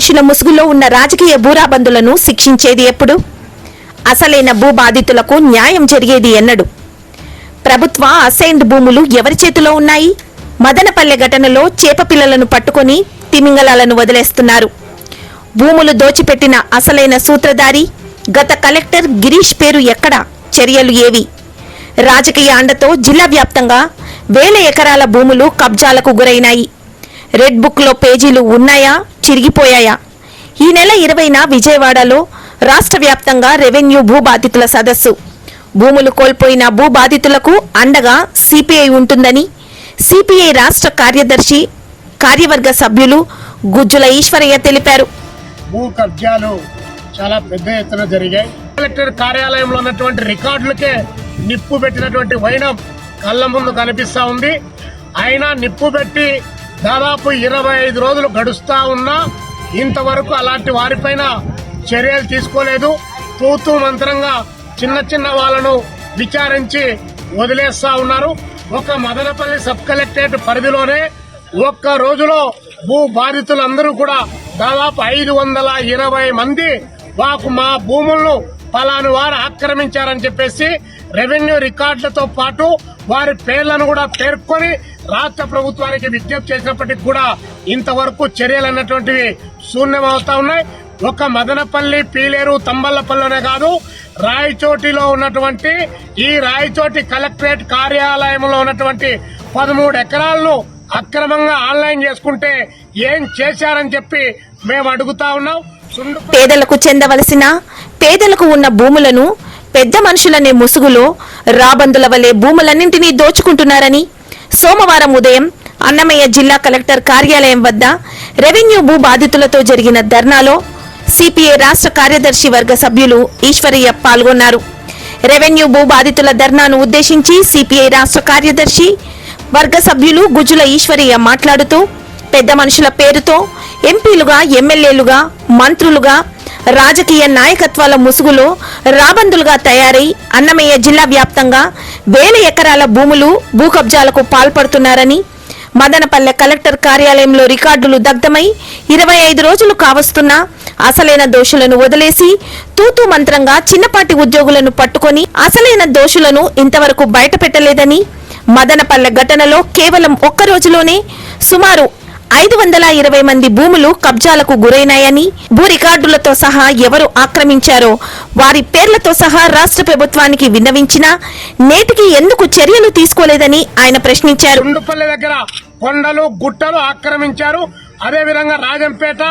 మనుషుల ముసుగులో ఉన్న రాజకీయ భూరాబందులను శిక్షించేది ఎప్పుడు? అసలైన భూ బాధితులకు న్యాయం జరిగేది ఎన్నడు? ప్రభుత్వ అసైన్డ్ భూములు ఎవరి చేతిలో ఉన్నాయి? మదనపల్లె ఘటనలో చేప పిల్లలను పట్టుకొని తిమింగలాలను వదిలేస్తున్నారు. భూములు దోచిపెట్టిన అసలైన సూత్రధారి గత కలెక్టర్ గిరీష్ పేరు ఎక్కడ? చర్యలు ఏవి? రాజకీయ అండతో జిల్లా వ్యాప్తంగా వేల ఎకరాల భూములు కబ్జాలకు గురైనాయి. రెడ్ బుక్ లో పేజీలు ఉన్నాయా, చిరిగిపోయాయా? ఈ నెల 20న విజయవాడలో రాష్ట్ర వ్యాప్తంగా రెవెన్యూ భూ బాధితుల సదస్సు. భూములు కోల్పోయిన భూ బాధితులకు అండగా సిపిఐ ఉంటుందని సిపిఐ రాష్ట్ర కార్యదర్శి కార్యవర్గ సభ్యులు గుజ్జుల ఈశ్వరయ్య తెలిపారు. భూ కబ్జాలు చాలా పెద్ద ఎత్తున జరిగాయి. కలెక్టర్ కార్యాలయంలో ఉన్నటువంటి రికార్డులకే నిప్పు పెట్టినటువంటి వైనం కళ్ళ ముందు కనిపిస్తా ఉంది. అయినా నిప్పు పెట్టి దాదాపు 25 రోజులు గడుస్తా ఉన్నా ఇంతవరకు అలాంటి వారిపైన చర్యలు తీసుకోలేదు. తూతూ మంత్రంగా చిన్న చిన్న వాళ్ళను విచారించి వదిలేస్తా ఉన్నారు. ఒక మదనపల్లి సబ్ కలెక్టరేట్ పరిధిలోనే ఒక్క రోజులో భూ బాధితులందరూ కూడా దాదాపు 520 మంది మా భూములను పలాను వారు ఆక్రమించారని చెప్పేసి రెవెన్యూ రికార్డులతో పాటు వారి పేర్లను కూడా పేర్కొని రాష్ట్ర ప్రభుత్వానికి విజ్ఞప్తి చేసినప్పటికీ కూడా ఇంతవరకు చర్యలు అన్నటువంటివి శూన్యమవుతా ఉన్నాయి. ఒక మదనపల్లి, పీలేరు, తంబళ్లపల్లిలోనే కాదు, రాయచోటిలో ఉన్నటువంటి ఈ రాయచోటి కలెక్టరేట్ కార్యాలయంలో ఉన్నటువంటి 13 ఎకరాలను అక్రమంగా ఆన్లైన్ చేసుకుంటే ఏం చేశారని చెప్పి మేము అడుగుతా ఉన్నాం. పేదలకు చెందవలసిన పేదలకు ఉన్న భూములను పెద్ద మనుషులనే ముసుగులో రాబందుల వలె భూములన్నింటినీ దోచుకుంటున్నారని సోమవారం ఉదయం అన్నమయ్య జిల్లా కలెక్టర్ కార్యాలయం వద్ద రెవెన్యూ భూ బాధితులతో జరిగిన ధర్నాలో సిపిఐ రాష్ట్ర కార్యదర్శి వర్గ సభ్యులు ఈశ్వరయ్య పాల్గొన్నారు. రెవెన్యూ భూ బాధితుల ధర్నాను ఉద్దేశించి సిపిఐ రాష్ట్ర కార్యదర్శి వర్గ సభ్యులు గుజ్జుల ఈశ్వరయ్య మాట్లాడుతూ పెద్ద మనుషుల పేరుతో ఎంపీలుగా, ఎమ్మెల్యేలుగా, మంత్రులుగా రాజకీయ నాయకత్వాల ముసుగులో రాబందులుగా తయారై అన్నమయ్య జిల్లా వ్యాప్తంగా వేల ఎకరాల భూములు భూ కబ్జాలకు పాల్పడుతున్నారని, మదనపల్లె కలెక్టర్ కార్యాలయంలో రికార్డులు దగ్ధమై 25 రోజులు కావస్తున్నా అసలైన దోషులను వదిలేసి తూతూ మంత్రంగా చిన్నపాటి ఉద్యోగులను పట్టుకొని అసలైన దోషులను ఇంతవరకు బయటపెట్టలేదని, మదనపల్లె ఘటనలో కేవలం ఒక్క రోజులోనే సుమారు 520 మంది భూములు కబ్జాలకు గురైనాయని, భూ రికార్డులతో సహా ఎవరు ఆక్రమించారో వారి పేర్లతో సహా రాష్ట్ర ప్రభుత్వానికి విన్నవించినా నేటికి ఎందుకు చర్యలు తీసుకోలేదని ఆయన ప్రశ్నించారు. కుండుపల్లి దగ్గర కొండలు, గుట్టలు ఆక్రమించారు. అదేవిధంగా రాజంపేట,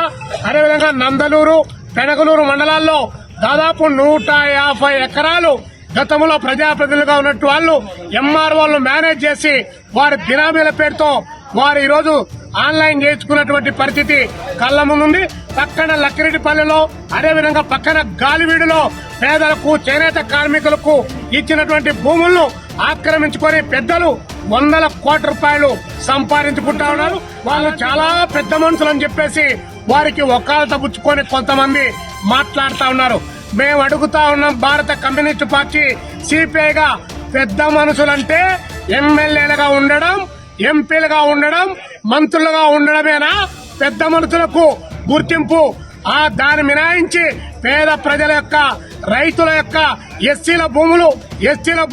అదేవిధంగా నందలూరు, పెనగలూరు మండలాల్లో దాదాపు 150 ఎకరాలు గతంలో ప్రజాప్రతినిధులుగా ఉన్నట్టు వాళ్ళు ఎంఆర్ఓలను మేనేజ్ చేసి వారి బినామీల పేరుతో వారు ఈరోజు ఆన్లైన్ చేయించుకున్నటువంటి పరిస్థితి కళ్ల ముందుంది. పక్కన లక్కిరెడ్డిపల్లిలో, అదేవిధంగా పక్కన గాలివీడులో పేదలకు, చేనేత కార్మికులకు ఇచ్చినటువంటి భూములను ఆక్రమించుకొని పెద్దలు 100 కోట్ల రూపాయలు సంపాదించుకుంటా ఉన్నారు. వాళ్ళు చాలా పెద్ద మనుషులని చెప్పేసి వారికి వకాలత పుచ్చుకొని కొంతమంది మాట్లాడుతా ఉన్నారు. మేము అడుగుతా ఉన్నాం, భారత కమ్యూనిస్టు పార్టీ సిపిఐగా పెద్ద మనుషులంటే ఎమ్మెల్యేలుగా ఉండడం, ఎంపీలుగా ఉండడం, మంత్రులుగా ఉండడమేనా పెద్ద మనుషులకు గుర్తింపు? దాన్ని మినాయించి పేద ప్రజల యొక్క, రైతుల యొక్క, ఎస్సీల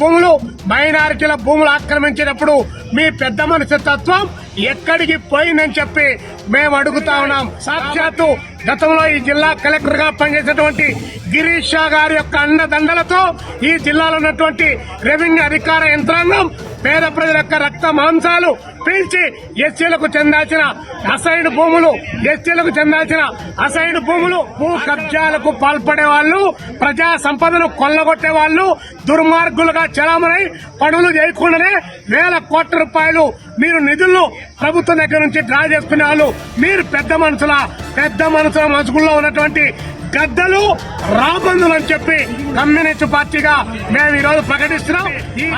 భూములు, మైనారిటీల భూములు ఆక్రమించినప్పుడు మీ పెద్ద మనిషి తత్వం ఎక్కడికి పోయిందని చెప్పి మేము అడుగుతా ఉన్నాం. సాక్షాత్తు గతంలో ఈ జిల్లా కలెక్టర్ గా పనిచేసినటువంటి గిరీష్ షా గారి యొక్క అండదండలతో ఈ జిల్లాలో ఉన్నటువంటి రెవెన్యూ అధికార యంత్రాంగం పేద ప్రజల యొక్క రక్త మాంసాలు పీల్చి ఎస్సీలకు చెందాల్సిన అసైన్డ్ భూములు భూ కబ్జాలకు పాల్పడే వాళ్ళు, ప్రజా సంపదను కొల్లగొట్టే వాళ్ళు, దుర్మార్గులుగా చలామణై పనులు చేయకుండానే వేల కోట్ల రూపాయలు మీరు నిధులను ప్రభుత్వం దగ్గర నుంచి డ్రా చేసుకునే వాళ్ళు మీరు పెద్ద మనుషుల మనుషుల్లో ఉన్నటువంటి గద్దలు, రాబందులు అని చెప్పి కమ్యూనిస్టు పార్టీగా మేము ఈ రోజు ప్రకటిస్తున్నాం.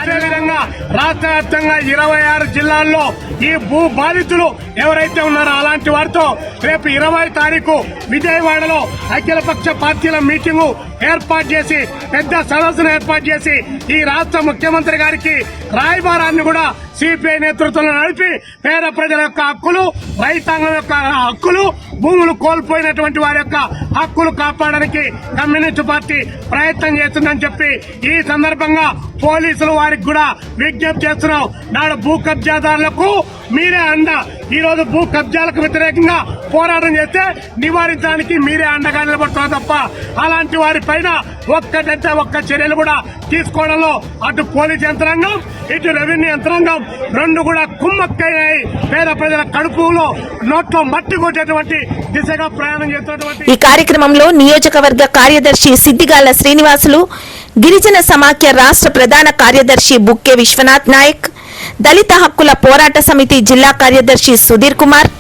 అదే విధంగా రాష్ట్ర వ్యాప్తంగా 26 జిల్లాల్లో ఈ భూ బాధితులు ఎవరైతే ఉన్నారో అలాంటి వారితో రేపు 20 తారీఖు విజయవాడలో అఖిలపక్ష పార్టీల మీటింగు ఏర్పాటు చేసి పెద్ద సదస్సును ఏర్పాటు చేసి ఈ రాష్ట్ర ముఖ్యమంత్రి గారికి రాయబారాన్ని కూడా సిపిఐ నేతృత్వంలో నడిపి పేద ప్రజల యొక్క హక్కులు, రైతాంగం యొక్క హక్కులు, భూములు కోల్పోయినటువంటి వారి యొక్క హక్కులు కాపాడడానికి కమ్యూనిస్టు పార్టీ ప్రయత్నం చేస్తుందని చెప్పి ఈ సందర్భంగా పోలీసులు వారికి కూడా విజ్ఞప్తి చేస్తున్నాం. నాడు భూ కబ్జాదారులకు మీరే అండ. ఈ రోజు భూ కబ్జాలకు వ్యతిరేకంగా పోరాటం చేస్తే నివారించడానికి మీరే అండగా నిలబడుతున్నారు తప్ప అలాంటి వారి పైన ఒక్క చర్యలు కూడా తీసుకోవడంలో అటు పోలీస్ యంత్రాంగం, ఇటు రెవెన్యూ యంత్రాంగం రెండు కూడా కుమ్మక్కయ్యాయి. పేద ప్రజల కడుపులో నోట్లో మట్టి కొట్టేటువంటి దిశగా ప్రయాణం చేస్తున్నటువంటి ఈ కార్యక్రమంలో నియోజకవర్గ కార్యదర్శి సిద్దిగాళ్ల శ్రీనివాసులు, గిరిజన సమాఖ్య రాష్ట్ర ప్రధాన కార్యదర్శి బుక్కే విశ్వనాథ్ నాయక్, దళిత హక్కుల పోరాట సమితి జిల్లా కార్యదర్శి సుధీర్ కుమార్,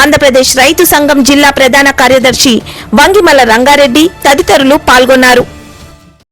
ఆంధ్రప్రదేశ్ రైతు సంఘం జిల్లా ప్రధాన కార్యదర్శి వంగిమల్ల రంగారెడ్డి తదితరులు పాల్గొన్నారు.